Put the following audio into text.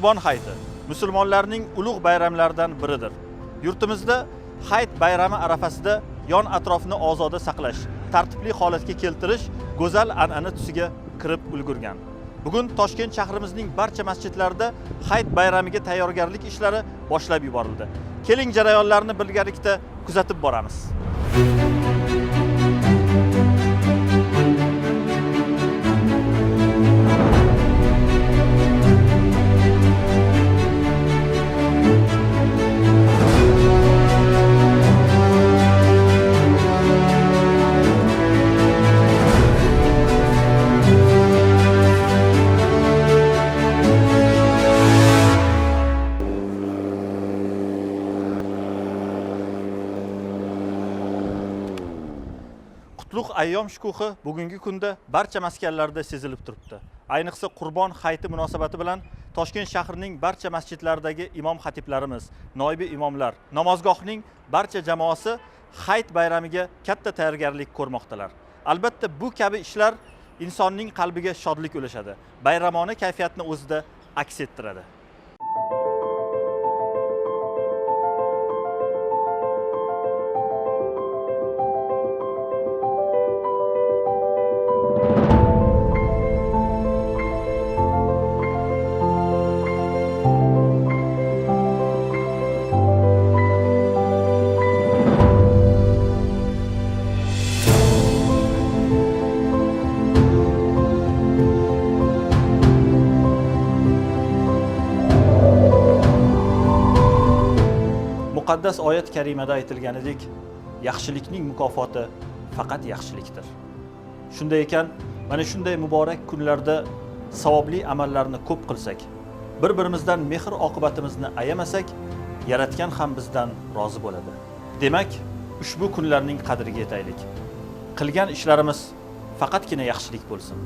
Qurbon hayiti musulmonlarning ulug' bayramlaridan biridir. Yurtimizda hayit bayrami arafasida yon atrofni ozoda saqlash, tartibli holatga keltirish go'zal an'ana tusiga kirib ulgurgan. Bugun Toshkent shahrimizning barcha masjidlarida hayit bayramiga tayyorgarlik ishlari boshlab yuborildi. Keling jarayonlarni birgalikda kuzatib boramiz. Qutlug' ayyom shukuhi bugungi kunda barcha maskanlarda sezilib turibdi. Ayniqsa Qurbon hayiti munosabati bilan Toshkent shahrining barcha masjidlaridagi imom xatiblarimiz, noibi imomlar, namozgohning barcha jamoasi hayit bayramiga katta tayyorgarlik ko'rmoqdalar. Albatta bu kabi ishlar insonning qalbiga shodlik ulashadi, bayramona kayfiyatni o'zida aks ettiradi. Muqaddas oyat karimada aytilganidek, yaxshilikning mukofoti faqat yaxshilikdir. Shunday ekan, mana shunday muborak kunlarda savobli amallarni ko'p qilsak, bir-birimizdan mehr oqibatimizni ayamasak, yaratgan ham bizdan rozi bo'ladi. Demak, ushbu kunlarning qadriga yetaylik. Qilgan ishlarimiz faqatgina yaxshilik bo'lsin.